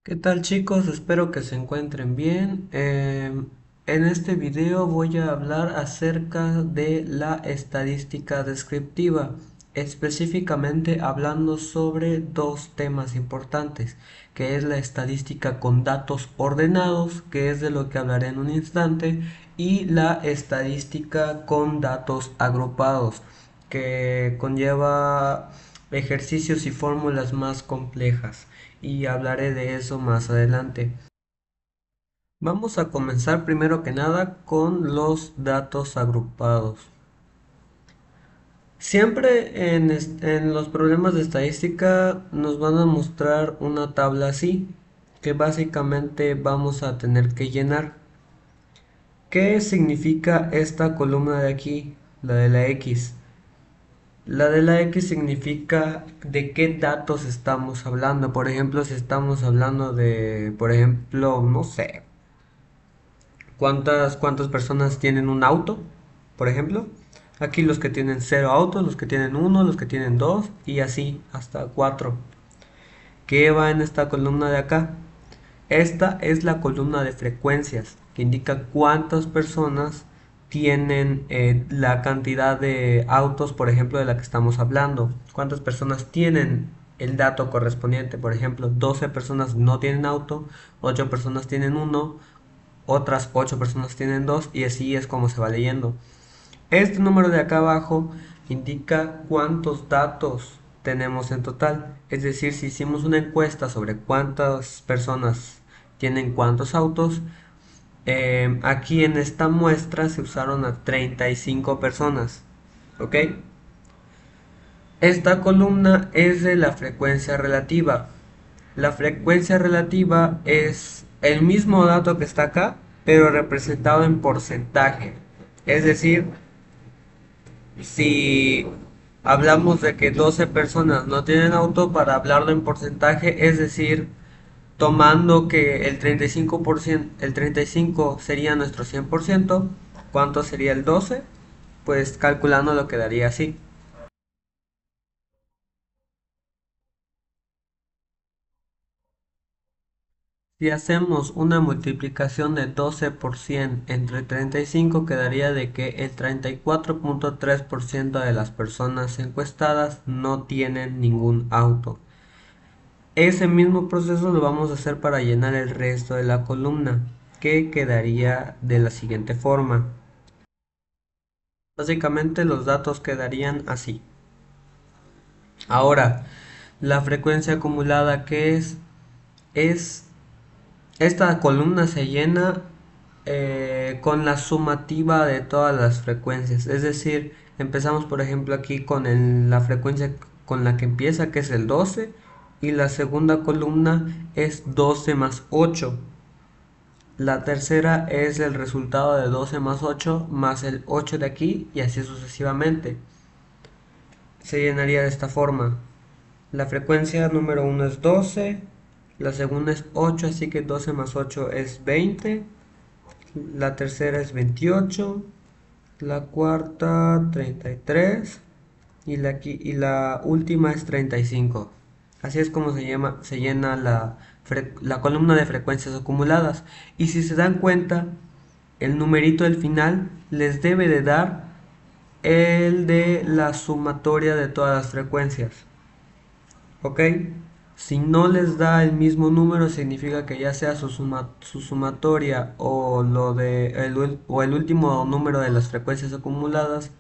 ¿Qué tal chicos? Espero que se encuentren bien. En este video voy a hablar acerca de la estadística descriptiva, específicamente hablando sobre dos temas importantes, que es la estadística con datos ordenados, que es de lo que hablaré en un instante, y la estadística con datos agrupados, que conlleva ejercicios y fórmulas más complejas y hablaré de eso más adelante. Vamos a comenzar primero que nada con los datos agrupados. Siempre en los problemas de estadística nos van a mostrar una tabla así, que básicamente vamos a tener que llenar. ¿Qué significa esta columna de aquí, la de la X? La de la X significa de qué datos estamos hablando. Por ejemplo, si estamos hablando de, por ejemplo, no sé, cuántas personas tienen un auto, por ejemplo. Aquí los que tienen cero autos, los que tienen uno, los que tienen dos y así hasta cuatro. ¿Qué va en esta columna de acá? Esta es la columna de frecuencias que indica cuántas personas tienen la cantidad de autos, por ejemplo, de la que estamos hablando. Cuántas personas tienen el dato correspondiente. Por ejemplo, 12 personas no tienen auto, 8 personas tienen uno, otras 8 personas tienen dos y así es como se va leyendo. Este número de acá abajo indica cuántos datos tenemos en total. Es decir, si hicimos una encuesta sobre cuántas personas tienen cuántos autos, aquí en esta muestra se usaron a 35 personas. ¿Ok? Esta columna es de la frecuencia relativa. La frecuencia relativa es el mismo dato que está acá, pero representado en porcentaje. Es decir, si hablamos de que 12 personas no tienen auto, para hablarlo en porcentaje, es decir, tomando que el 35%, el 35 sería nuestro 100%, ¿cuánto sería el 12? Pues calculando lo quedaría así. Si hacemos una multiplicación de 12 por 100 entre 35, quedaría de que el 34.3% de las personas encuestadas no tienen ningún auto. Ese mismo proceso lo vamos a hacer para llenar el resto de la columna, que quedaría de la siguiente forma. Básicamente los datos quedarían así. Ahora, la frecuencia acumulada que es esta columna se llena con la sumativa de todas las frecuencias. Es decir, empezamos por ejemplo aquí con la frecuencia con la que empieza, que es el 12, y la segunda columna es 12 más 8. La tercera es el resultado de 12 más 8 más el 8 de aquí y así sucesivamente. Se llenaría de esta forma. La frecuencia número uno es 12, la segunda es 8, así que 12 más 8 es 20, la tercera es 28, la cuarta 33 y la última es 35. Así es como se llena la columna de frecuencias acumuladas. Y si se dan cuenta, el numerito del final les debe de dar el de la sumatoria de todas las frecuencias. ¿Ok? Si no les da el mismo número, significa que ya sea su sumatoria o, o el último número de las frecuencias acumuladas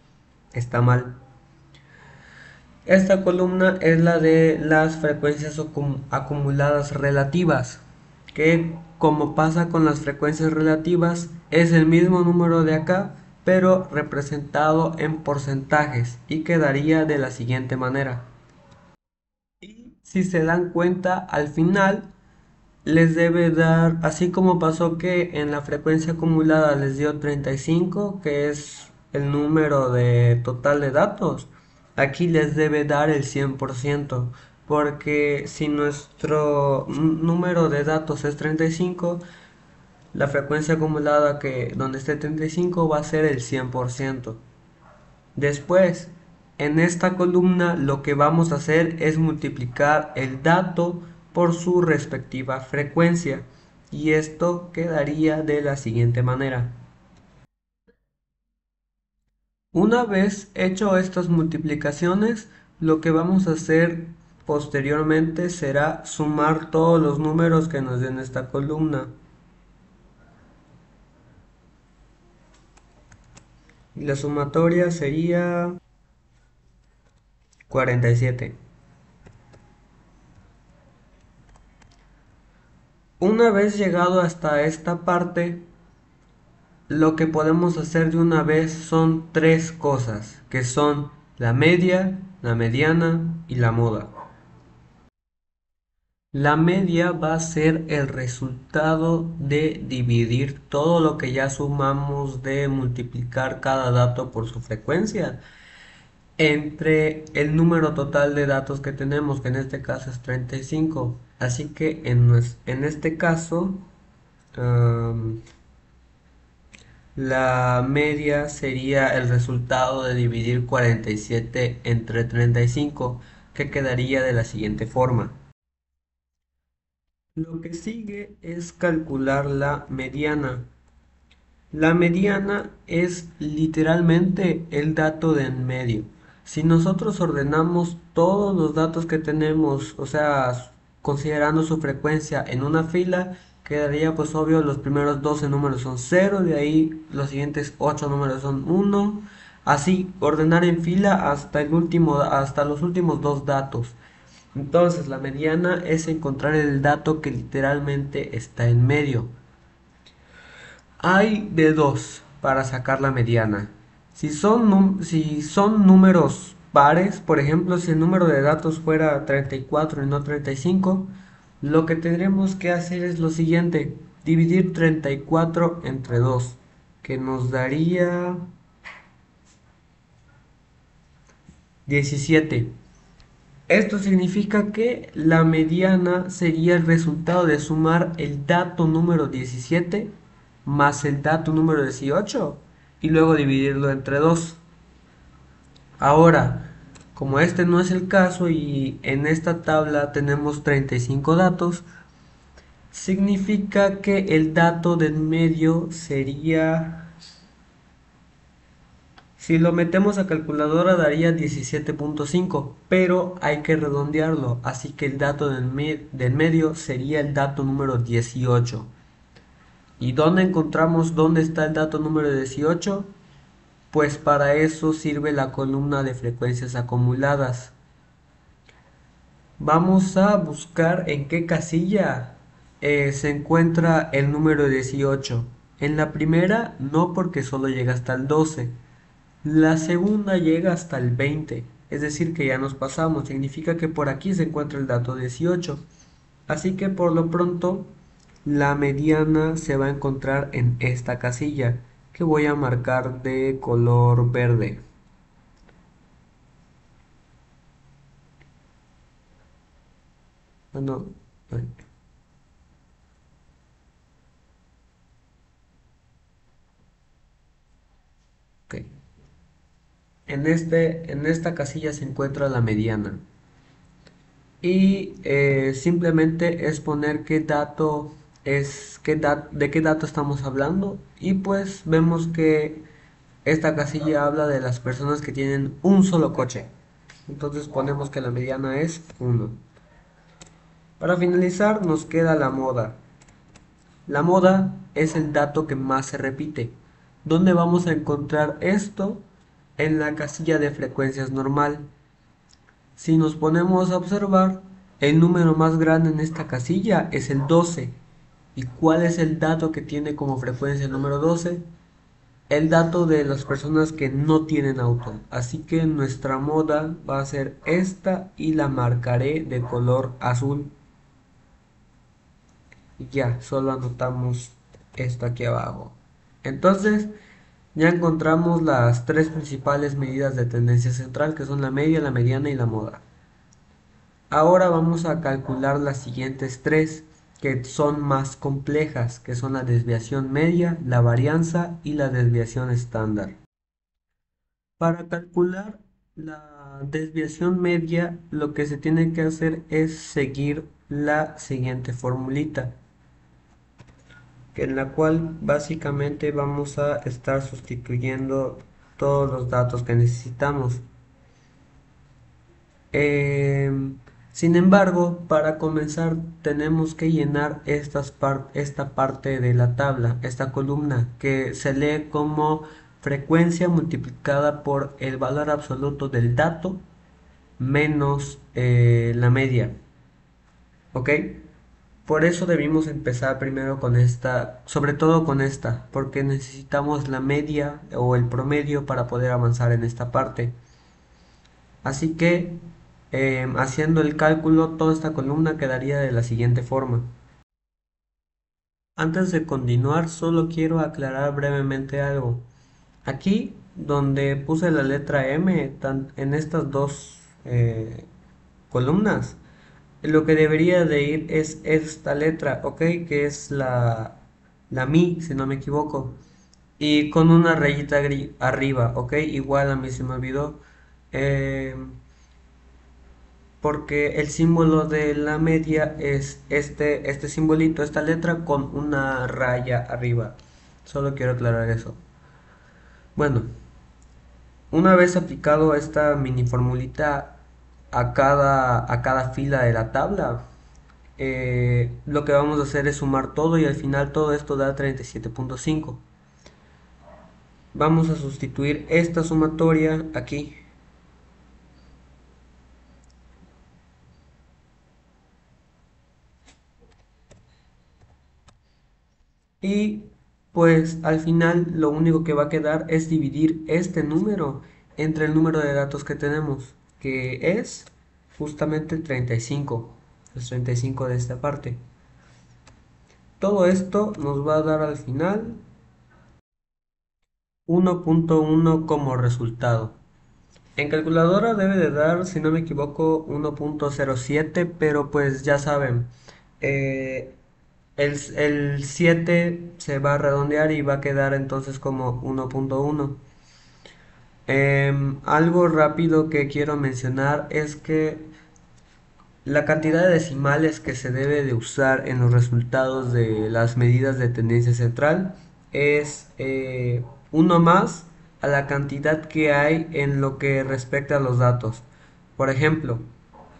está mal. Esta columna es la de las frecuencias acumuladas relativas, que como pasa con las frecuencias relativas, es el mismo número de acá, pero representado en porcentajes y quedaría de la siguiente manera. Y si se dan cuenta, al final les debe dar, así como pasó que en la frecuencia acumulada les dio 35, que es el número de total de datos, aquí les debe dar el 100%, porque si nuestro número de datos es 35, la frecuencia acumulada que donde esté 35 va a ser el 100%. Después, en esta columna lo que vamos a hacer es multiplicar el dato por su respectiva frecuencia. Y esto quedaría de la siguiente manera. Una vez hecho estas multiplicaciones, lo que vamos a hacer posteriormente será sumar todos los números que nos den esta columna. Y la sumatoria sería 47. Una vez llegado hasta esta parte, lo que podemos hacer de una vez son tres cosas, que son la media, la mediana y la moda. La media va a ser el resultado de dividir todo lo que ya sumamos de multiplicar cada dato por su frecuencia entre el número total de datos que tenemos, que en este caso es 35. Así que en este caso, la media sería el resultado de dividir 47 entre 35, que quedaría de la siguiente forma. Lo que sigue es calcular la mediana. La mediana es literalmente el dato de en medio. Si nosotros ordenamos todos los datos que tenemos, o sea, considerando su frecuencia en una fila, quedaría pues obvio los primeros 12 números son 0, de ahí los siguientes 8 números son 1, así ordenar en fila hasta el último, hasta los últimos dos datos. Entonces la mediana es encontrar el dato que literalmente está en medio. Hay de dos para sacar la mediana. Si son números pares, por ejemplo, si el número de datos fuera 34 y no 35, lo que tendremos que hacer es lo siguiente: dividir 34 entre 2, que nos daría 17. Esto significa que la mediana sería el resultado de sumar el dato número 17 más el dato número 18 y luego dividirlo entre 2. Ahora, como este no es el caso y en esta tabla tenemos 35 datos, significa que el dato del medio sería, si lo metemos a calculadora daría 17.5, pero hay que redondearlo, así que el dato del medio sería el dato número 18. ¿Y dónde encontramos dónde está el dato número 18? Pues para eso sirve la columna de frecuencias acumuladas. Vamos a buscar en qué casilla se encuentra el número 18. En la primera no, porque solo llega hasta el 12. La segunda llega hasta el 20, es decir que ya nos pasamos, significa que por aquí se encuentra el dato 18. Así que por lo pronto la mediana se va a encontrar en esta casilla, que voy a marcar de color verde. Bueno, ok. En esta casilla se encuentra la mediana. Y simplemente es poner qué dato es, de qué dato estamos hablando. Y pues vemos que esta casilla habla de las personas que tienen un solo coche. Entonces ponemos que la mediana es 1. Para finalizar nos queda la moda. La moda es el dato que más se repite. ¿Dónde vamos a encontrar esto? En la casilla de frecuencias normal. Si nos ponemos a observar, el número más grande en esta casilla es el 12. ¿Y cuál es el dato que tiene como frecuencia el número 12? El dato de las personas que no tienen auto. Así que nuestra moda va a ser esta y la marcaré de color azul. Y ya, solo anotamos esto aquí abajo. Entonces, ya encontramos las tres principales medidas de tendencia central, que son la media, la mediana y la moda. Ahora vamos a calcular las siguientes tres, que son más complejas, que son la desviación media, la varianza y la desviación estándar. Para calcular La desviación media, lo que se tiene que hacer es seguir la siguiente formulita, en la cual básicamente vamos a estar sustituyendo todos los datos que necesitamos. Sin embargo, para comenzar tenemos que llenar esta parte de la tabla, esta columna, que se lee como frecuencia multiplicada por el valor absoluto del dato menos la media. ¿Ok? Por eso debimos empezar primero con esta, sobre todo con esta, porque necesitamos la media o el promedio para poder avanzar en esta parte. Así que haciendo el cálculo, toda esta columna quedaría de la siguiente forma. Antes de continuar, solo quiero aclarar brevemente algo. Aquí, donde puse la letra M, en estas dos columnas, lo que debería de ir es esta letra, ¿ok? Que es la mi, si no me equivoco. Y con una rayita arriba, ¿ok? Igual a mí se me olvidó. Eh, porque el símbolo de la media es este simbolito, esta letra con una raya arriba. Solo quiero aclarar eso. Bueno, una vez aplicado esta mini formulita a cada fila de la tabla, lo que vamos a hacer es sumar todo y al final todo esto da 37.5. Vamos a sustituir esta sumatoria aquí. Y pues al final lo único que va a quedar es dividir este número entre el número de datos que tenemos, que es justamente 35, los 35 de esta parte. Todo esto nos va a dar al final 1.1 como resultado. En calculadora debe de dar, si no me equivoco, 1.07, pero pues ya saben, eh, el 7 se va a redondear y va a quedar entonces como 1.1. Algo rápido que quiero mencionar es que la cantidad de decimales que se debe de usar en los resultados de las medidas de tendencia central es uno más a la cantidad que hay en lo que respecta a los datos. Por ejemplo,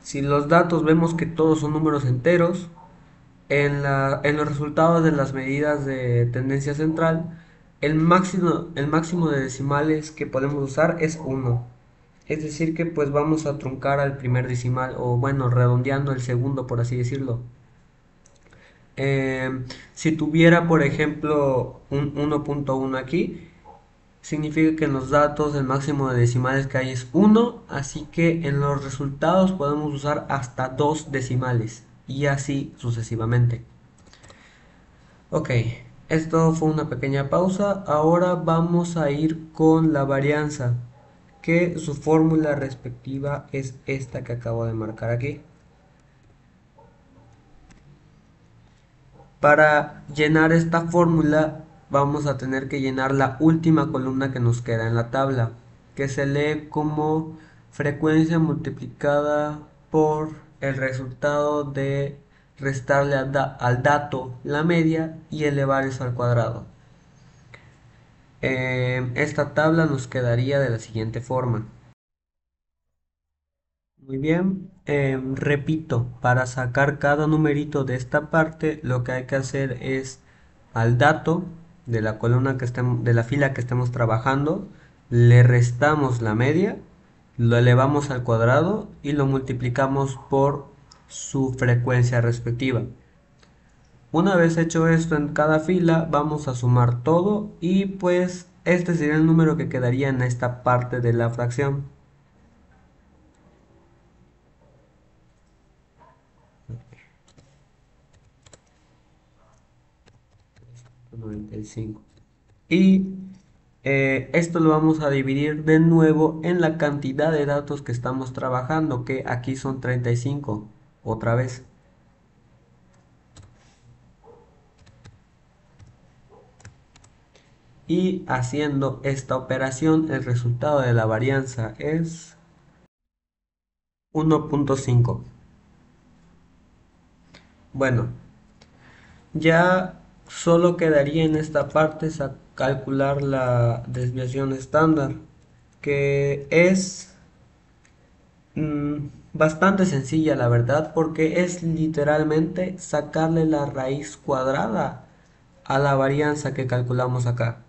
si los datos vemos que todos son números enteros, en los resultados de las medidas de tendencia central, el máximo de decimales que podemos usar es uno. Es decir que pues vamos a truncar al primer decimal o bueno, redondeando el segundo por así decirlo. Si tuviera por ejemplo un 1.1 aquí, significa que en los datos el máximo de decimales que hay es uno, así que en los resultados podemos usar hasta 2 decimales y así sucesivamente. Ok, esto fue una pequeña pausa. Ahora vamos a ir con la varianza, que su fórmula respectiva es esta que acabo de marcar aquí. Para llenar esta fórmula vamos a tener que llenar la última columna que nos queda en la tabla, que se lee como frecuencia multiplicada por el resultado de restarle al dato la media y elevar eso al cuadrado. Esta tabla nos quedaría de la siguiente forma. Muy bien, repito, para sacar cada numerito de esta parte, lo que hay que hacer es al dato de la columna que estemos, de la fila que estemos trabajando, le restamos la media, lo elevamos al cuadrado y lo multiplicamos por su frecuencia respectiva. Una vez hecho esto en cada fila, vamos a sumar todo y pues este sería el número que quedaría en esta parte de la fracción. 95. Y esto lo vamos a dividir de nuevo en la cantidad de datos que estamos trabajando, que aquí son 35, otra vez. Y haciendo esta operación, el resultado de la varianza es 1.5. Bueno, ya solo quedaría en esta parte calcular la desviación estándar, que es bastante sencilla, la verdad, porque es literalmente sacarle la raíz cuadrada a la varianza que calculamos acá.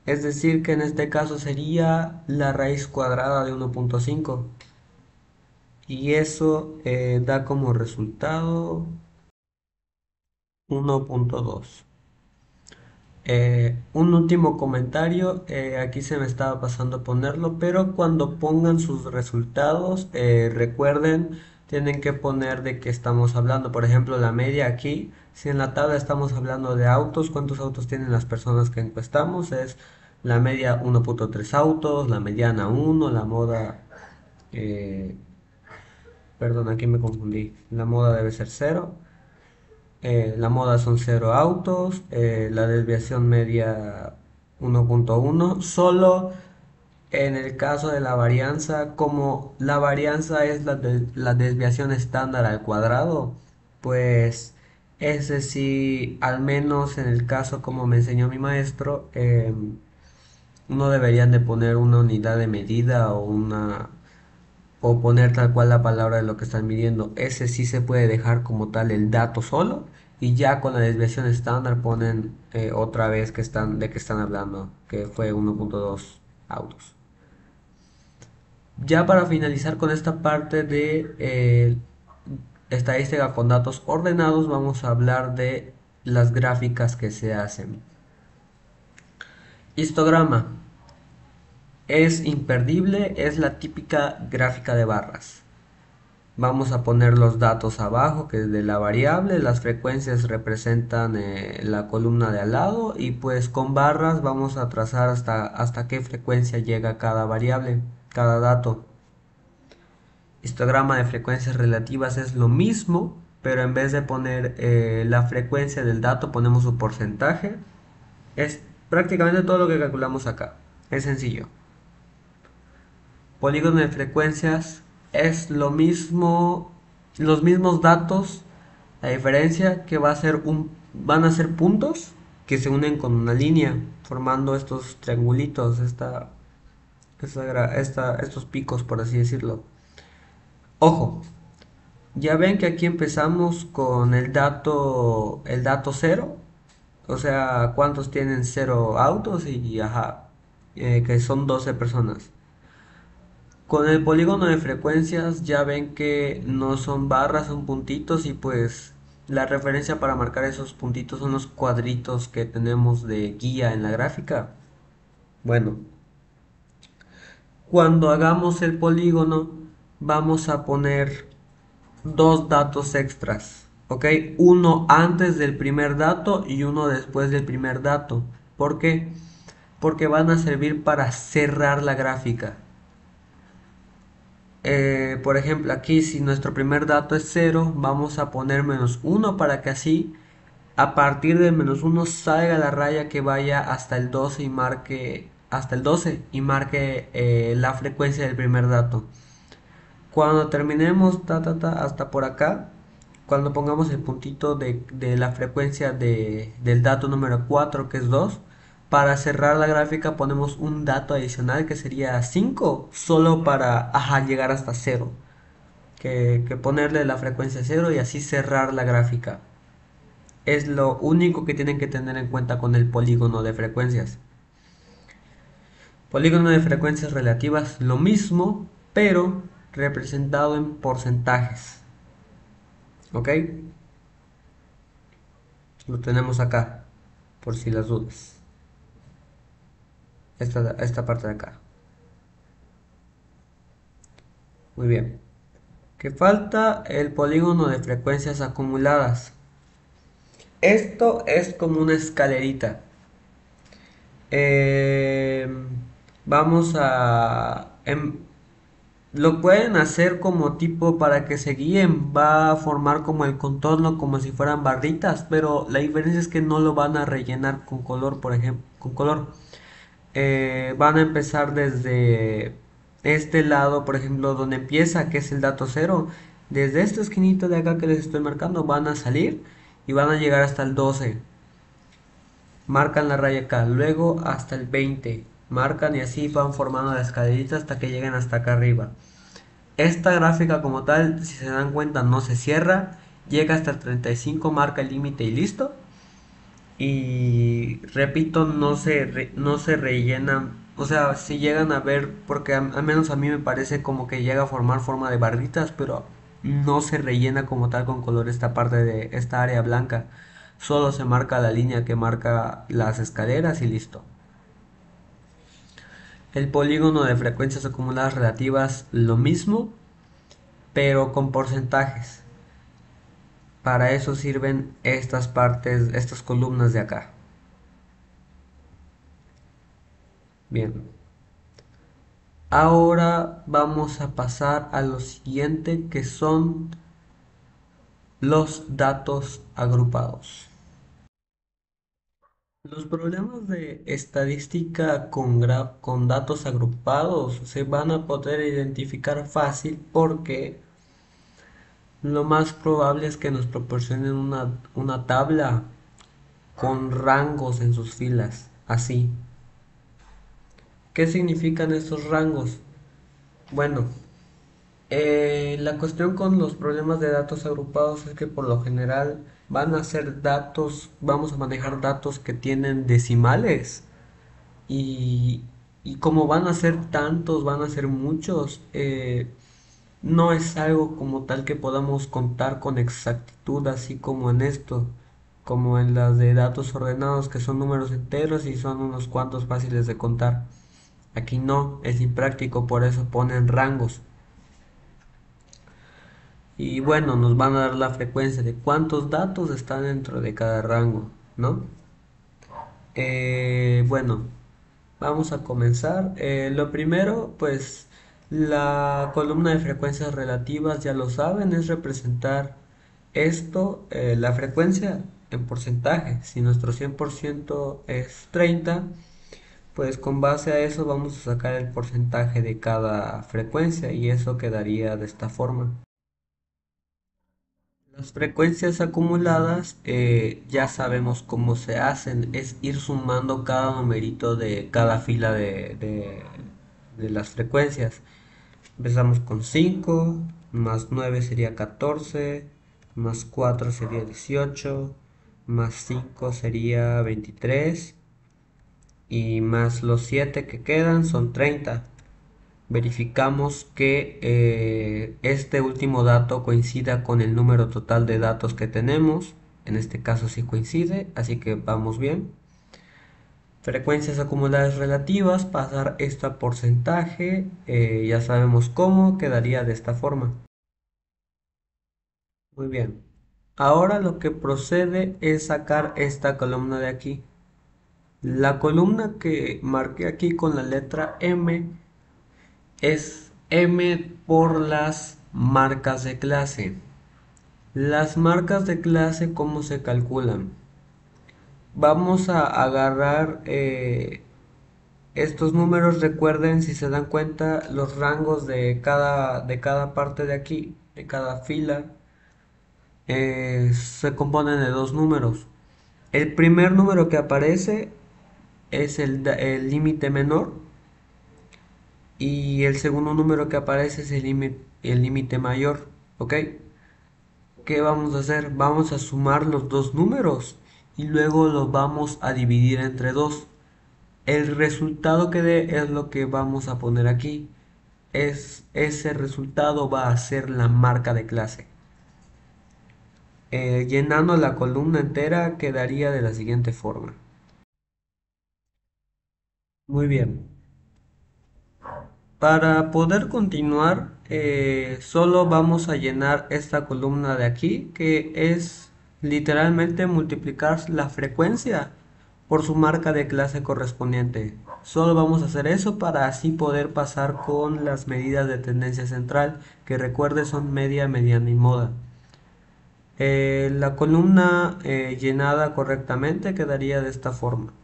Es decir, que en este caso sería la raíz cuadrada de 1.5. Y eso da como resultado 1.2. Un último comentario, aquí se me estaba pasando ponerlo, pero cuando pongan sus resultados, recuerden, tienen que poner de qué estamos hablando. Por ejemplo, la media aquí, si en la tabla estamos hablando de autos, cuántos autos tienen las personas que encuestamos, es la media 1.3 autos, la mediana 1, la moda, eh, perdón, aquí me confundí, la moda debe ser 0. La moda son 0 autos, la desviación media 1.1. Solo en el caso de la varianza, como la varianza es la desviación estándar al cuadrado, pues ese sí, al menos en el caso como me enseñó mi maestro, no deberían de poner una unidad de medida o poner tal cual la palabra de lo que están midiendo. Ese sí se puede dejar como tal el dato solo y ya con la desviación estándar ponen otra vez de que están hablando, que fue 1.2 autos. Ya para finalizar con esta parte de estadística con datos ordenados, vamos a hablar de las gráficas que se hacen. Histograma. Es imperdible, es la típica gráfica de barras. Vamos a poner los datos abajo, que es de la variable, las frecuencias representan la columna de al lado y pues con barras vamos a trazar hasta qué frecuencia llega cada variable, cada dato. Histograma de frecuencias relativas es lo mismo, pero en vez de poner la frecuencia del dato ponemos su porcentaje. Es prácticamente todo lo que calculamos acá. Es sencillo. Polígono de frecuencias es lo mismo, los mismos datos. La diferencia que van a ser puntos que se unen con una línea, formando estos triangulitos, estos picos, por así decirlo. Ojo, ya ven que aquí empezamos con el dato cero, o sea, cuántos tienen cero autos y ajá, que son 12 personas. Con el polígono de frecuencias ya ven que no son barras, son puntitos y pues la referencia para marcar esos puntitos son los cuadritos que tenemos de guía en la gráfica. Bueno, cuando hagamos el polígono vamos a poner dos datos extras, ¿ok? Uno antes del primer dato y uno después del primer dato. ¿Por qué? Porque van a servir para cerrar la gráfica. Por ejemplo, aquí si nuestro primer dato es cero, vamos a poner -1 para que así a partir del -1 salga la raya que vaya hasta el 12 y marque la frecuencia del primer dato. Cuando terminemos hasta por acá, cuando pongamos el puntito de la frecuencia del dato número 4 que es 2, para cerrar la gráfica ponemos un dato adicional que sería 5 solo para llegar hasta cero. Que ponerle la frecuencia 0 y así cerrar la gráfica. Es lo único que tienen que tener en cuenta con el polígono de frecuencias. Polígono de frecuencias relativas, lo mismo, pero representado en porcentajes. ¿Ok? Lo tenemos acá, por si las dudas. Esta parte de acá. Muy bien. Que falta el polígono de frecuencias acumuladas. Esto es como una escalerita. Eh, vamos lo pueden hacer como tipo para que se guíen, va a formar como el contorno como si fueran barritas, pero la diferencia es que no lo van a rellenar con color, por ejemplo, con color. Van a empezar este lado, por ejemplo, donde empieza, que es el dato cero, desde esta esquinita de acá que les estoy marcando, van a salir y van a llegar hasta el 12. Marcan la raya acá, luego hasta el 20. Marcan y así van formando la escalerita hasta que lleguen hasta acá arriba. Esta gráfica como tal, si se dan cuenta, no se cierra, llega hasta el 35, marca el límite y listo. Y repito, no se rellenan, o sea, si llegan a ver, porque al menos a mí me parece como que llega a formar forma de barritas, pero no se rellena como tal con color esta parte de esta área blanca. Solo se marca la línea que marca las escaleras y listo. El polígono de frecuencias acumuladas relativas, lo mismo, pero con porcentajes. Para eso sirven estas partes, estas columnas de acá. Bien. Ahora vamos a pasar a lo siguiente, que son los datos agrupados. Los problemas de estadística con datos agrupados se van a poder identificar fácil porque lo más probable es que nos proporcionen una tabla con rangos en sus filas, así. ¿Qué significan estos rangos? Bueno, la cuestión con los problemas de datos agrupados es que por lo general van a ser datos, vamos a manejar datos que tienen decimales y, y como van a ser tantos, van a ser muchos, no es algo como tal que podamos contar con exactitud, así como en esto, como en las de datos ordenados que son números enteros y son unos cuantos fáciles de contar. Aquí no, es impráctico, por eso ponen rangos. Y bueno, nos van a dar la frecuencia de cuántos datos están dentro de cada rango, ¿no? Bueno, vamos a comenzar. Lo primero, pues la columna de frecuencias relativas, ya lo saben, es representar esto, la frecuencia en porcentaje. Si nuestro 100% es 30, pues con base a eso vamos a sacar el porcentaje de cada frecuencia y eso quedaría de esta forma. Las frecuencias acumuladas ya sabemos cómo se hacen, es ir sumando cada numerito de cada fila de las frecuencias. Empezamos con 5, más 9 sería 14, más 4 sería 18, más 5 sería 23 y más los 7 que quedan son 30. Verificamos que este último dato coincida con el número total de datos que tenemos. En este caso sí coincide, así que vamos bien. Frecuencias acumuladas relativas, pasar esto a porcentaje, ya sabemos cómo, quedaría de esta forma. Muy bien. Ahora lo que procede es sacar esta columna de aquí. La columna que marqué aquí con la letra M es M por las marcas de clase. Las marcas de clase, ¿cómo se calculan? Vamos a agarrar estos números, recuerden si se dan cuenta los rangos de cada parte de aquí, de cada fila, se componen de dos números. El primer número que aparece es el límite menor y el segundo número que aparece es el límite mayor, ¿ok? ¿Qué vamos a hacer? Vamos a sumar los dos números y luego los vamos a dividir entre dos. El resultado que dé es lo que vamos a poner aquí. Ese resultado va a ser la marca de clase. Llenando la columna entera quedaría de la siguiente forma. Muy bien. Para poder continuar, solo vamos a llenar esta columna de aquí, que es literalmente multiplicar la frecuencia por su marca de clase correspondiente. Solo vamos a hacer eso para así poder pasar con las medidas de tendencia central, que recuerde son media, mediana y moda. La columna llenada correctamente quedaría de esta forma.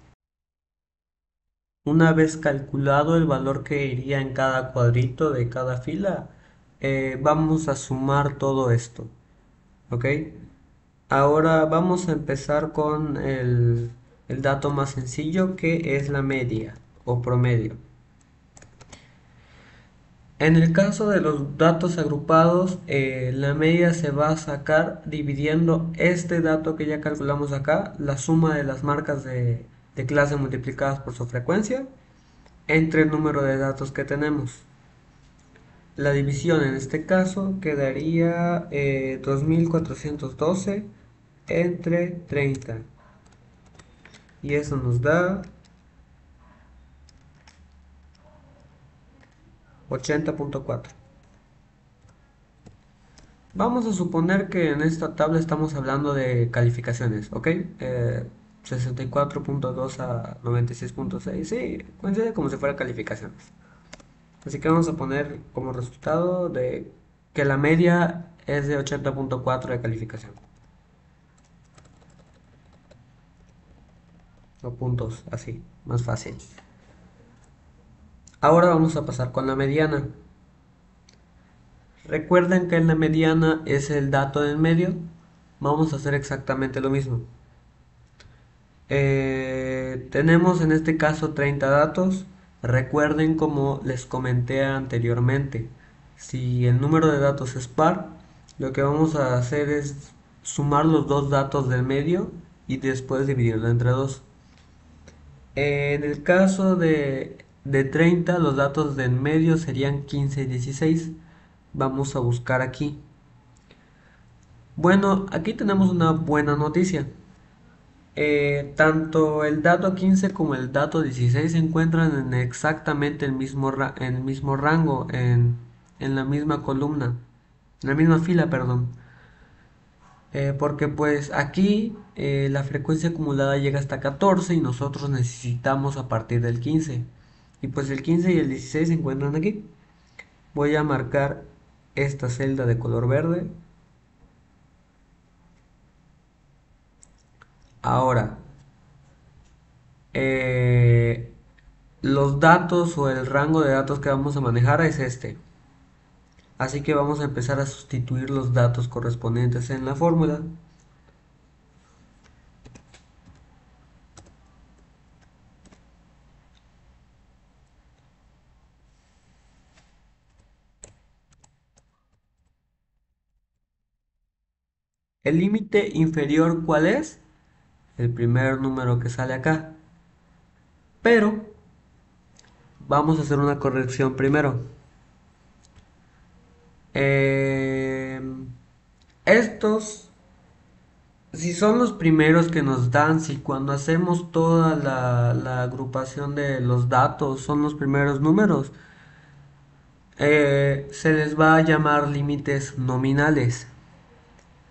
Una vez calculado el valor que iría en cada cuadrito de cada fila, vamos a sumar todo esto, ¿ok? Ahora vamos a empezar con el dato más sencillo, que es la media o promedio. En el caso de los datos agrupados, la media se va a sacar dividiendo este dato que ya calculamos acá, la suma de las marcas de clase multiplicadas por su frecuencia, entre el número de datos que tenemos. La división en este caso quedaría 2412 entre 30. Y eso nos da 80.4. Vamos a suponer que en esta tabla estamos hablando de calificaciones, ¿ok? 64.2 a 96.6, sí, coincide como si fuera calificaciones. Así que vamos a poner como resultado de que la media es de 80.4 de calificación. O puntos, así, más fácil. Ahora vamos a pasar con la mediana. Recuerden que en la mediana es el dato del medio. Vamos a hacer exactamente lo mismo. Tenemos en este caso 30 datos. Recuerden, como les comenté anteriormente, si el número de datos es par, lo que vamos a hacer es sumar los dos datos del medio y después dividirlo entre dos. En el caso de 30, los datos del medio serían 15 y 16. Vamos a buscar aquí. Bueno, aquí tenemos una buena noticia. Tanto el dato 15 como el dato 16 se encuentran en exactamente en el mismo rango, en la misma columna, en la misma fila, perdón. Porque pues aquí la frecuencia acumulada llega hasta 14 y nosotros necesitamos a partir del 15. Y pues el 15 y el 16 se encuentran aquí. Voy a marcar esta celda de color verde. Ahora, eh, los datos o el rango de datos que vamos a manejar es este. Así que vamos a empezar a sustituir los datos correspondientes en la fórmula. El límite inferior, ¿cuál es? El primer número que sale acá. Pero vamos a hacer una corrección primero. Eh, estos, si son los primeros que nos dan, si cuando hacemos toda la agrupación de los datos son los primeros números, se les va a llamar límites nominales.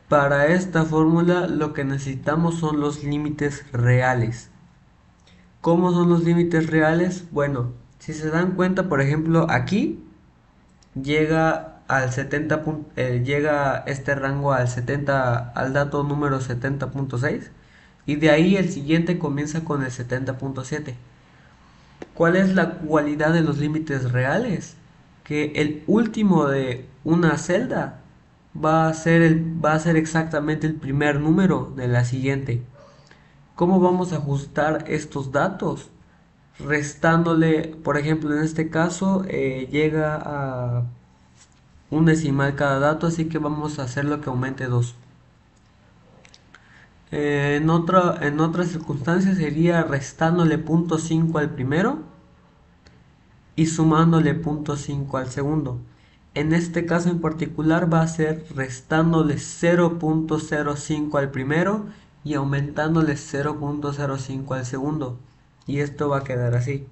Para esta fórmula lo que necesitamos son los límites reales. ¿Cómo son los límites reales? Bueno, si se dan cuenta, por ejemplo, aquí llega al 70 llega este rango al 70, al dato número 70.6, y de ahí el siguiente comienza con el 70.7. ¿Cuál es la cualidad de los límites reales? Que el último de una celda va a ser exactamente el primer número de la siguiente. ¿Cómo vamos a ajustar estos datos? Restándole, por ejemplo, en este caso llega a un decimal cada dato, así que vamos a hacerlo que aumente 2. En otra circunstancia sería restándole 0.5 al primero y sumándole 0.5 al segundo. En este caso en particular va a ser restándole 0.05 al primero y aumentándole 0.05 al segundo. Y esto va a quedar así.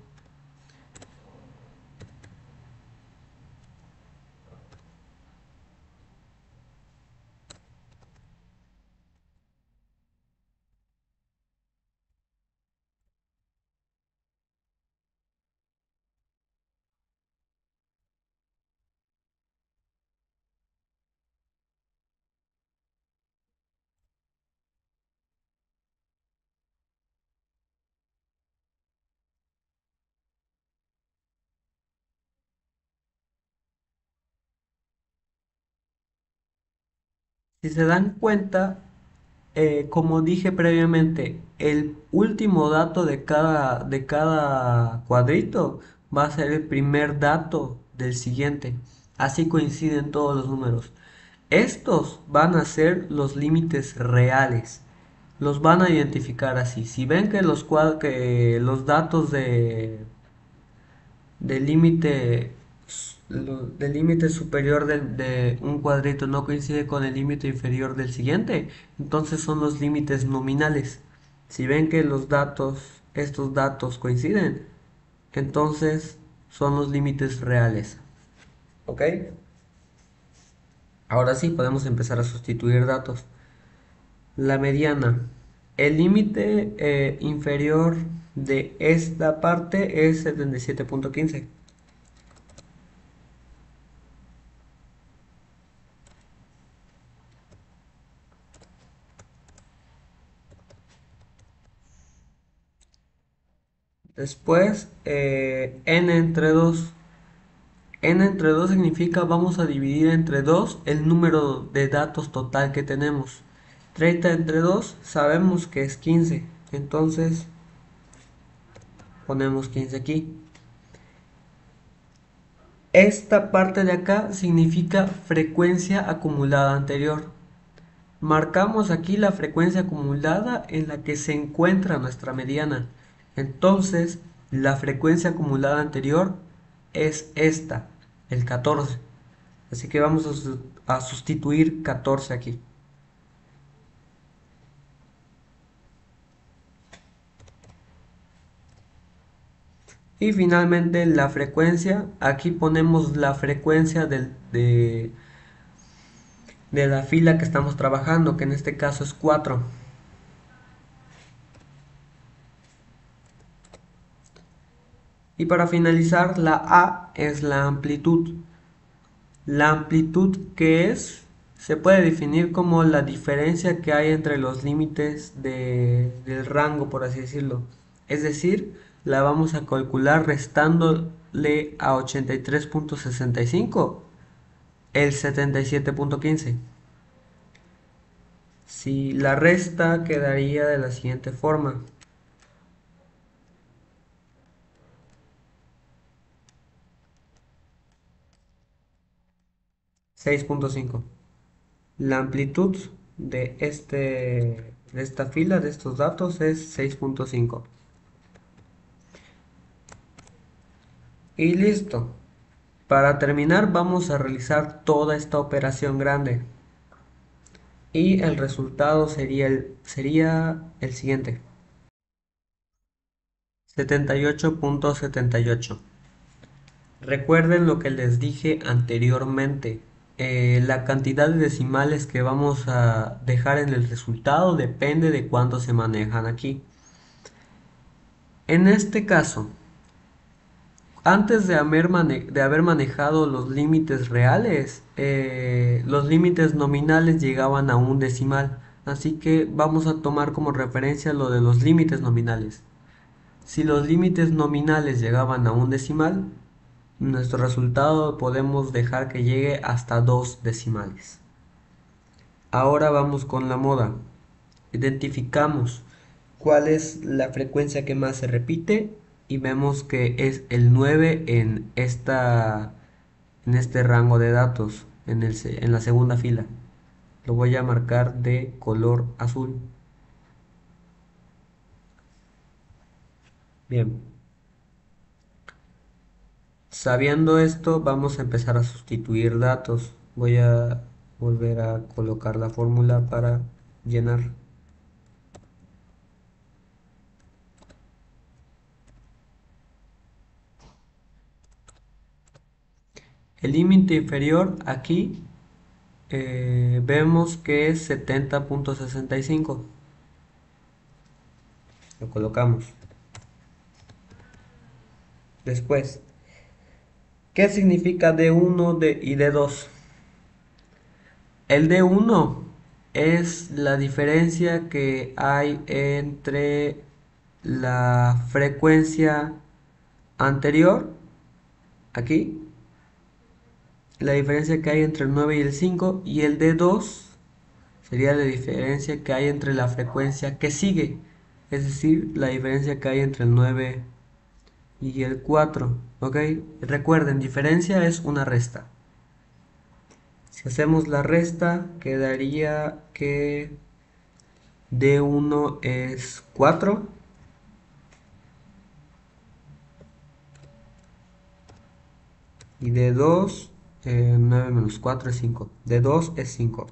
Si se dan cuenta, como dije previamente, el último dato de cada cuadrito va a ser el primer dato del siguiente. Así coinciden todos los números. Estos van a ser los límites reales. Los van a identificar así. Si ven que que los datos del límite del límite superior de un cuadrito no coincide con el límite inferior del siguiente, entonces son los límites nominales. Si ven que estos datos coinciden, entonces son los límites reales. ¿Ok? Ahora sí podemos empezar a sustituir datos. La mediana. El límite inferior de esta parte es 77.15. Después, n entre 2. N entre 2 significa vamos a dividir entre 2 el número de datos total que tenemos. 30 entre 2 sabemos que es 15. Entonces ponemos 15 aquí. Esta parte de acá significa frecuencia acumulada anterior. Marcamos aquí la frecuencia acumulada en la que se encuentra nuestra mediana. Entonces, la frecuencia acumulada anterior es esta, el 14. Así que vamos a sustituir 14 aquí. Y finalmente la frecuencia. Aquí ponemos la frecuencia de la fila que estamos trabajando, que en este caso es 4. Y para finalizar, la A es la amplitud. La amplitud, que es, se puede definir como la diferencia que hay entre los límites del rango, por así decirlo. Es decir, la vamos a calcular restándole a 83.65 el 77.15. Si la resta quedaría de la siguiente forma. 6.5. La amplitud de esta fila de estos datos es 6.5. Y listo. Para terminar vamos a realizar toda esta operación grande. Y el resultado sería el siguiente. 78.78. Recuerden lo que les dije anteriormente. La cantidad de decimales que vamos a dejar en el resultado depende de cuánto se manejan aquí. En este caso, antes de haber manejado los límites reales, los límites nominales llegaban a un decimal. Así que vamos a tomar como referencia lo de los límites nominales. Si los límites nominales llegaban a un decimal, nuestro resultado podemos dejar que llegue hasta 2 decimales. Ahora vamos con la moda. Identificamos cuál es la frecuencia que más se repite y vemos que es el 9 en este rango de datos, en la segunda fila. Lo voy a marcar de color azul. Bien. Sabiendo esto, vamos a empezar a sustituir datos. Voy a volver a colocar la fórmula para llenar. El límite inferior aquí vemos que es 70.65. Lo colocamos. Después, ¿qué significa D1 y D2? El D1 es la diferencia que hay entre la frecuencia anterior, aquí, la diferencia que hay entre el 9 y el 5, y el D2 sería la diferencia que hay entre la frecuencia que sigue, es decir, la diferencia que hay entre el 9 y el 4, ¿ok? Recuerden, diferencia es una resta. Si hacemos la resta, quedaría que D1 es 4 y D2, 9 menos 4 es 5. D2 es 5.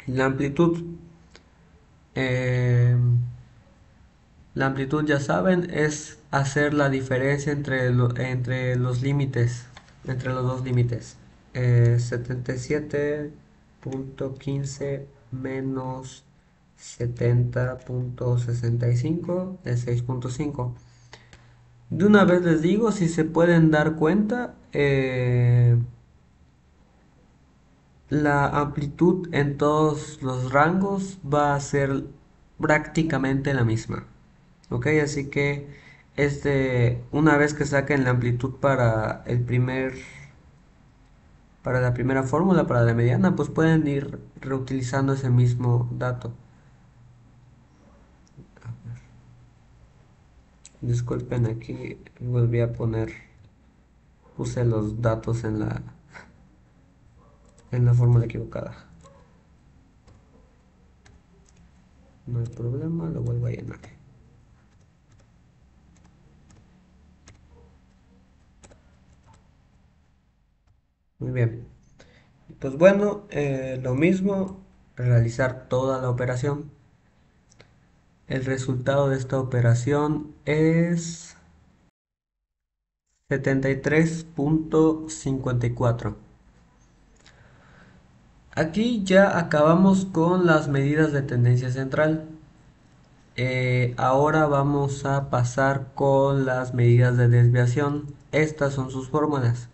La amplitud, eh, la amplitud ya saben, es hacer la diferencia entre los límites, entre los dos límites. 77.15 menos 70.65 es 6.5. De una vez les digo, si se pueden dar cuenta, la amplitud en todos los rangos va a ser prácticamente la misma. Ok, así que una vez que saquen la amplitud para la primera fórmula, para la mediana, pues pueden ir reutilizando ese mismo dato. Disculpen, aquí volví a puse los datos en la fórmula equivocada. No hay problema, lo vuelvo a llenar. Muy bien. Pues bueno, lo mismo, realizar toda la operación. El resultado de esta operación es 73.54. Aquí ya acabamos con las medidas de tendencia central. Ahora vamos a pasar con las medidas de desviación. Estas son sus fórmulas.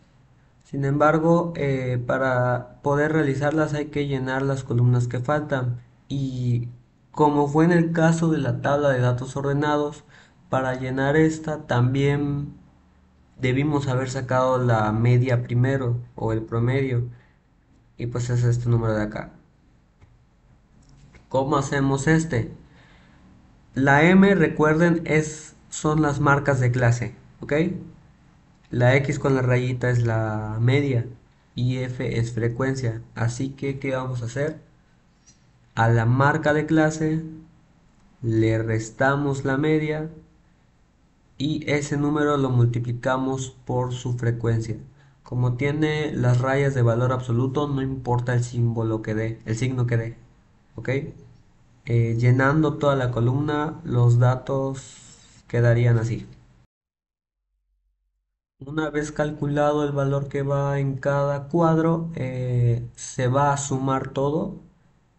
Sin embargo, para poder realizarlas hay que llenar las columnas que faltan. Y como fue en el caso de la tabla de datos ordenados, para llenar esta también debimos haber sacado la media primero o el promedio. Y pues es este número de acá. ¿Cómo hacemos este? La M, recuerden, son las marcas de clase, ¿ok? La X con la rayita es la media y F es frecuencia. Así que, ¿qué vamos a hacer? A la marca de clase le restamos la media y ese número lo multiplicamos por su frecuencia. Como tiene las rayas de valor absoluto, no importa el símbolo que dé, el signo que dé, ¿ok? Llenando toda la columna, los datos quedarían así. Una vez calculado el valor que va en cada cuadro, se va a sumar todo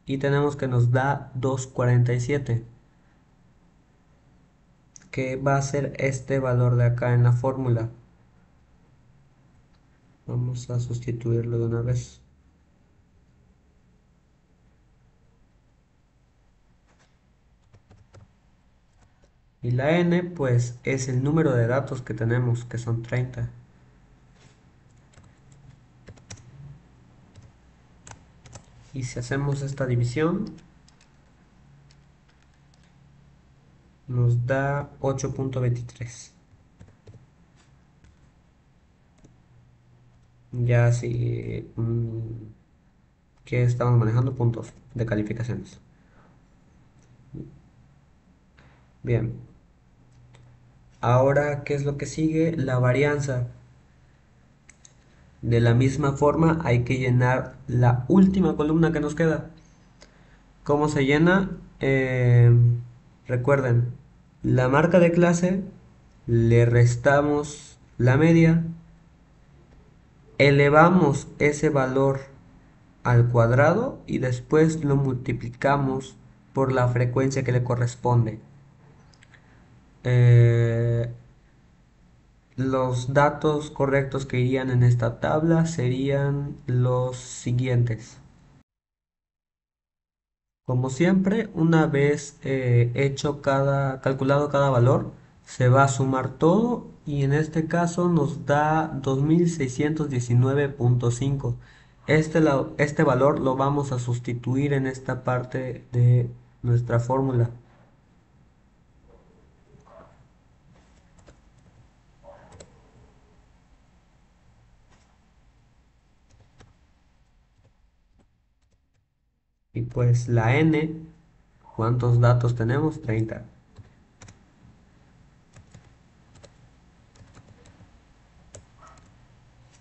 y tenemos que nos da 247, que va a ser este valor de acá en la fórmula. Vamos a sustituirlo de una vez. Y la n pues es el número de datos que tenemos, que son 30. Y si hacemos esta división, nos da 8.23. Ya si que estamos manejando puntos de calificaciones. Bien. Ahora, ¿qué es lo que sigue? La varianza. De la misma forma, hay que llenar la última columna que nos queda. ¿Cómo se llena? Recuerden, la marca de clase, le restamos la media, elevamos ese valor al cuadrado y después lo multiplicamos por la frecuencia que le corresponde. Los datos correctos que irían en esta tabla serían los siguientes. Como siempre, una vez calculado cada valor, se va a sumar todo y en este caso nos da 2619.5. Este valor lo vamos a sustituir en esta parte de nuestra fórmula. Y pues la n, ¿cuántos datos tenemos? 30.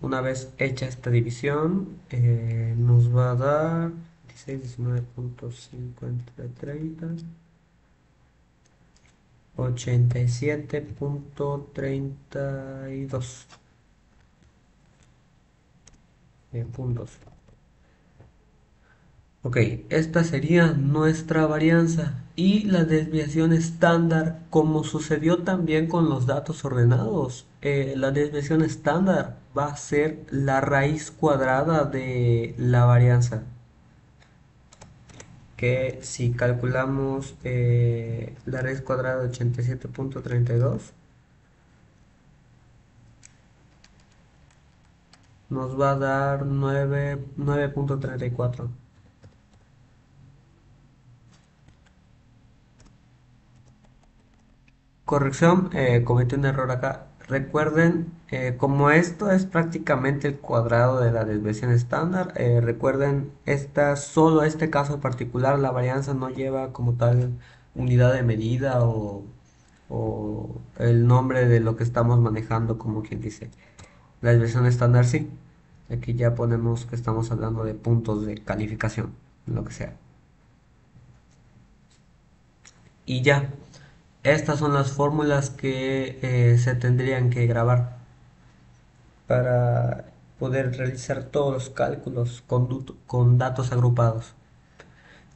Una vez hecha esta división, nos va a dar 16, 19.50, 30, 87.32 puntos. Ok, esta sería nuestra varianza y la desviación estándar, como sucedió también con los datos ordenados. La desviación estándar va a ser la raíz cuadrada de la varianza, que si calculamos la raíz cuadrada de 87.32, nos va a dar 9.34. Corrección, cometí un error acá. Recuerden, como esto es prácticamente el cuadrado de la desviación estándar, recuerden, solo este caso particular, la varianza no lleva como tal unidad de medida o el nombre de lo que estamos manejando, como quien dice. La desviación estándar sí. Aquí ya ponemos que estamos hablando de puntos de calificación, lo que sea. Y ya, estas son las fórmulas que se tendrían que grabar para poder realizar todos los cálculos con datos agrupados.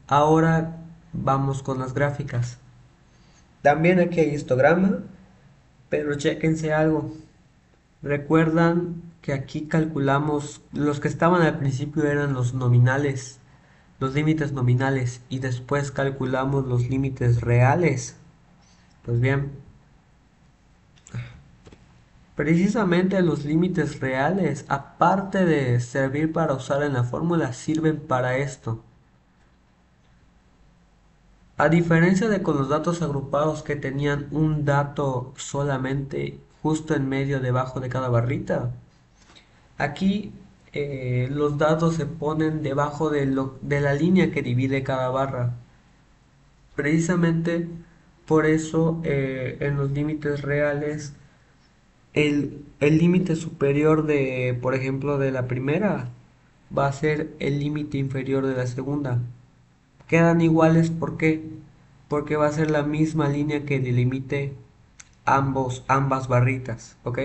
Ahora vamos con las gráficas. También aquí hay histograma, pero chéquense algo. Recuerdan que aquí calculamos, los que estaban al principio eran los nominales, los límites nominales, y después calculamos los límites reales. Pues bien, precisamente los límites reales, aparte de servir para usar en la fórmula, sirven para esto. A diferencia de con los datos agrupados que tenían un dato solamente justo en medio debajo de cada barrita, aquí los datos se ponen debajo de la línea que divide cada barra. Precisamente por eso en los límites reales el límite superior de, por ejemplo, de la primera va a ser el límite inferior de la segunda. Quedan iguales, ¿por qué? Porque va a ser la misma línea que delimite ambas barritas, ¿ok?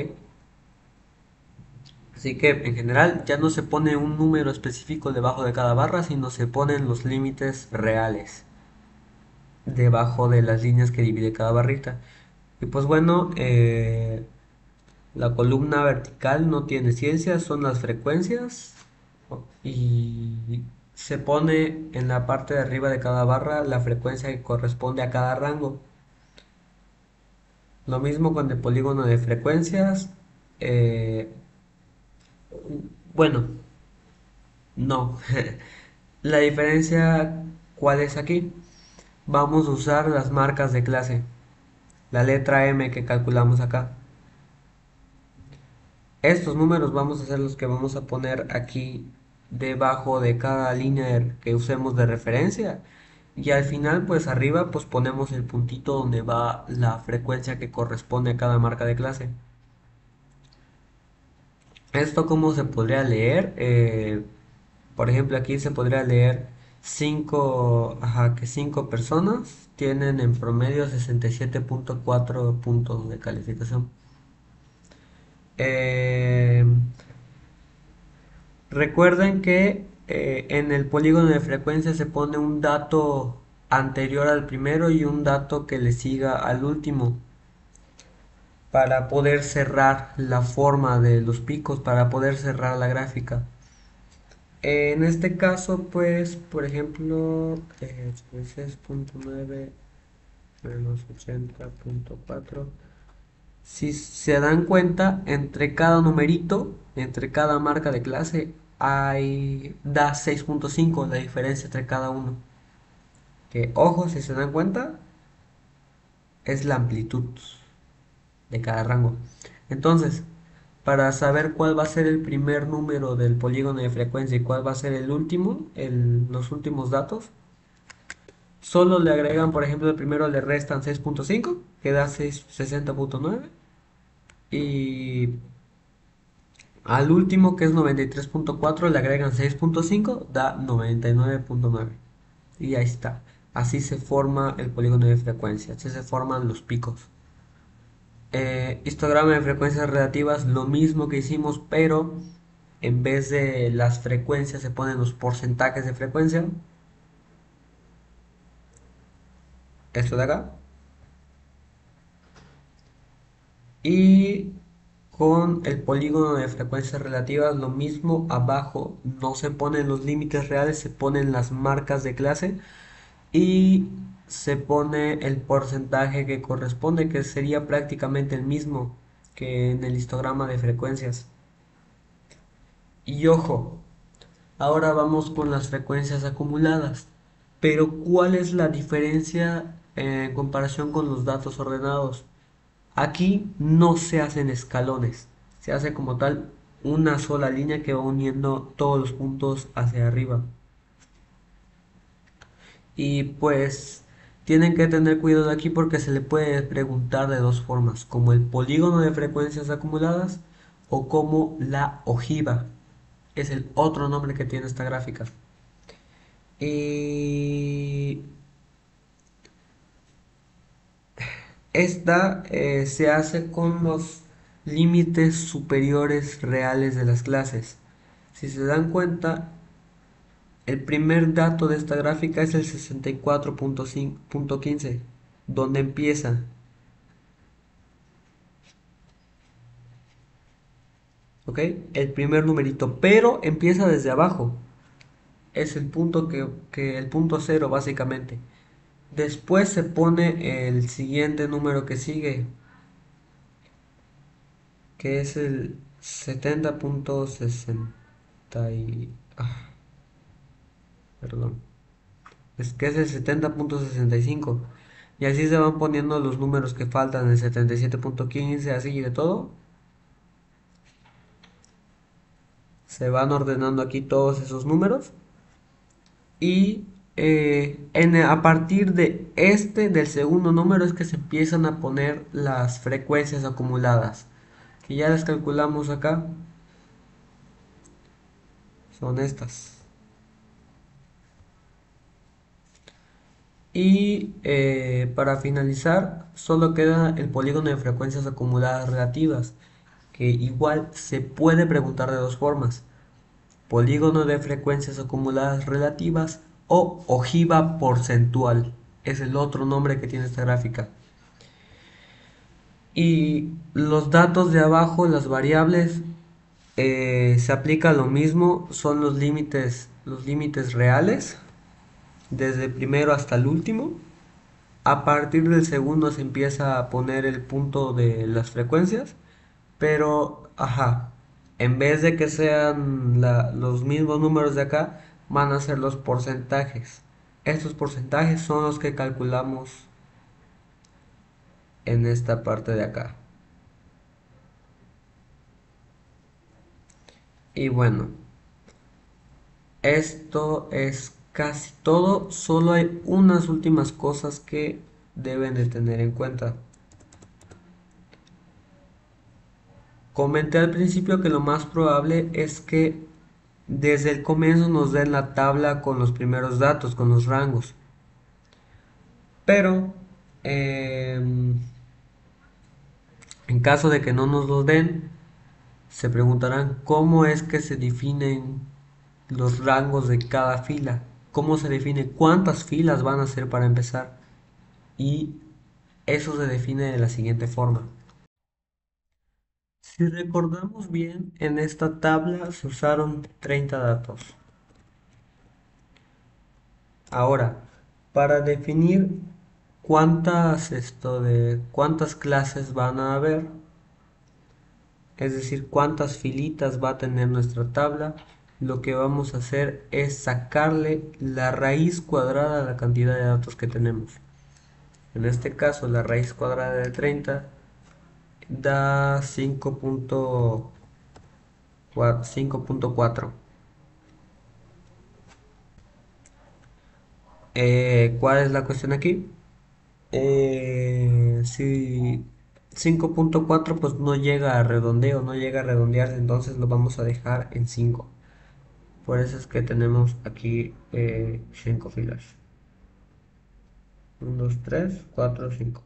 Así que en general ya no se pone un número específico debajo de cada barra, sino se ponen los límites reales debajo de las líneas que divide cada barrita. Y pues bueno, la columna vertical no tiene ciencia, son las frecuencias y se pone en la parte de arriba de cada barra la frecuencia que corresponde a cada rango. Lo mismo con el polígono de frecuencias. eh, bueno, no. La diferencia, ¿cuál es aquí? Vamos a usar las marcas de clase. La letra M que calculamos acá. Estos números vamos a ser los que vamos a poner aquí debajo de cada línea que usemos de referencia. Y al final, pues arriba, pues ponemos el puntito donde va la frecuencia que corresponde a cada marca de clase. ¿Esto cómo se podría leer? Por ejemplo, aquí se podría leer 5, que 5 personas tienen en promedio 67.4 puntos de calificación. Eh, Recuerden que en el polígono de frecuencia se pone un dato anterior al primero y un dato que le siga al último para poder cerrar la forma de los picos, para poder cerrar la gráfica. En este caso, pues, por ejemplo, 6.9 menos 80.4. Si se dan cuenta, entre cada numerito, entre cada marca de clase, da 6.5 la diferencia entre cada uno. Que ojo, si se dan cuenta, es la amplitud de cada rango. Entonces, para saber cuál va a ser el primer número del polígono de frecuencia y cuál va a ser el último, los últimos datos, solo le agregan, por ejemplo, el primero le restan 6.5, que da 60.9, y al último, que es 93.4, le agregan 6.5, da 99.9. Y ahí está. Así se forma el polígono de frecuencia, así se forman los picos. Histograma de frecuencias relativas, lo mismo que hicimos, pero en vez de las frecuencias se ponen los porcentajes de frecuencia. Esto de acá. Y con el polígono de frecuencias relativas, lo mismo. Abajo no se ponen los límites reales, se ponen las marcas de clase y se pone el porcentaje que corresponde, que sería prácticamente el mismo que en el histograma de frecuencias. Y ojo, ahora vamos con las frecuencias acumuladas. Pero ¿cuál es la diferencia en comparación con los datos ordenados? Aquí no se hacen escalones, se hace como tal una sola línea que va uniendo todos los puntos hacia arriba. Y pues tienen que tener cuidado aquí porque se le puede preguntar de dos formas, como el polígono de frecuencias acumuladas o como la ojiva. Es el otro nombre que tiene esta gráfica. Y esta se hace con los límites superiores reales de las clases. Si se dan cuenta, el primer dato de esta gráfica es el 64.15, donde empieza. ¿Ok? El primer numerito, pero empieza desde abajo. Es el punto el punto cero básicamente. Después se pone el siguiente número que sigue, que es el 70.60 perdón, es que es el 70.65 y así se van poniendo los números que faltan, el 77.15, así de todo. Se van ordenando aquí todos esos números y a partir de del segundo número, es que se empiezan a poner las frecuencias acumuladas, que ya las calculamos acá, son estas. Y para finalizar, solo queda el polígono de frecuencias acumuladas relativas, que igual se puede preguntar de dos formas: polígono de frecuencias acumuladas relativas o ojiva porcentual. Es el otro nombre que tiene esta gráfica. Y los datos de abajo, las variables, se aplica lo mismo, son los límites reales, desde el primero hasta el último. A partir del segundo se empieza a poner el punto de las frecuencias, pero, ajá, en vez de que sean los mismos números de acá, van a ser los porcentajes. Estos porcentajes son los que calculamos en esta parte de acá. Y bueno, esto es casi todo, solo hay unas últimas cosas que deben de tener en cuenta. Comenté al principio que lo más probable es que desde el comienzo nos den la tabla con los primeros datos, con los rangos. Pero en caso de que no nos los den, se preguntarán cómo es que se definen los rangos de cada fila, cómo se define cuántas filas van a ser para empezar. Y eso se define de la siguiente forma. Si recordamos bien, en esta tabla se usaron 30 datos. Ahora, para definir cuántas clases van a haber, es decir, cuántas filitas va a tener nuestra tabla, lo que vamos a hacer es sacarle la raíz cuadrada a la cantidad de datos que tenemos. En este caso, la raíz cuadrada de 30 da 5.4. ¿Cuál es la cuestión aquí? Si 5.4 pues no llega a redondeo, no llega a redondearse, entonces lo vamos a dejar en 5. Por eso es que tenemos aquí 5 filas. 1, 2, 3, 4, 5.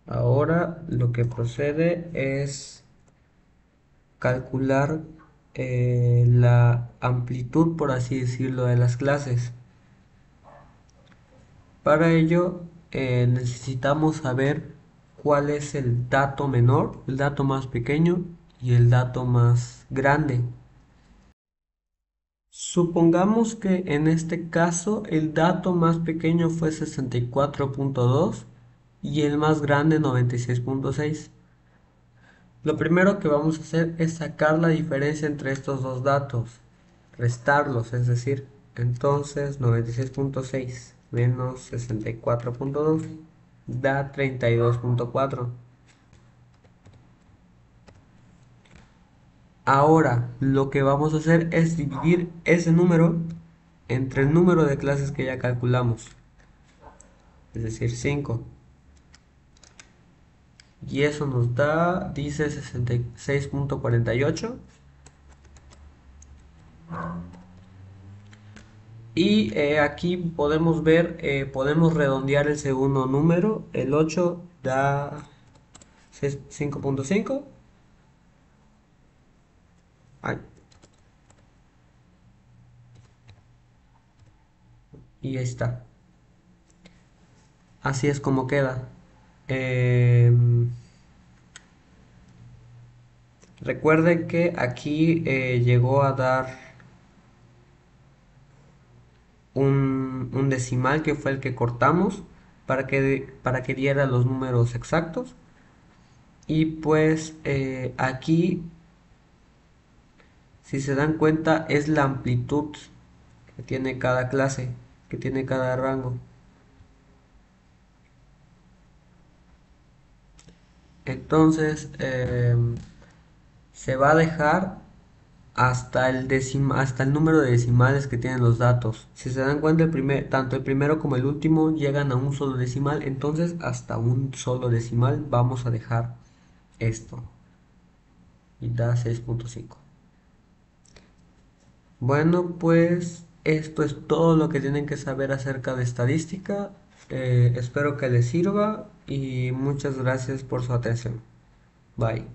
Ahora lo que procede es calcular la amplitud, por así decirlo, de las clases. Para ello necesitamos saber cuál es el dato menor, el dato más pequeño y el dato más grande. Supongamos que en este caso el dato más pequeño fue 64.2 y el más grande 96.6. Lo primero que vamos a hacer es sacar la diferencia entre estos dos datos, restarlos, es decir, entonces 96.6 menos 64.2 da 32.4. Ahora lo que vamos a hacer es dividir ese número entre el número de clases que ya calculamos, es decir, 5. Y eso nos da, dice 66.48. Y aquí podemos ver, podemos redondear el segundo número, el 8 da 5.5. Y ahí está. Así es como queda. Recuerden que aquí llegó a dar un decimal que fue el que cortamos para que diera los números exactos. Y pues aquí, si se dan cuenta, es la amplitud que tiene cada clase, que tiene cada rango. Entonces, se va a dejar hasta el número de decimales que tienen los datos. Si se dan cuenta, tanto el primero como el último llegan a un solo decimal, entonces hasta un solo decimal vamos a dejar esto. Y da 6.5. Bueno, pues esto es todo lo que tienen que saber acerca de estadística. Espero que les sirva y muchas gracias por su atención. Bye.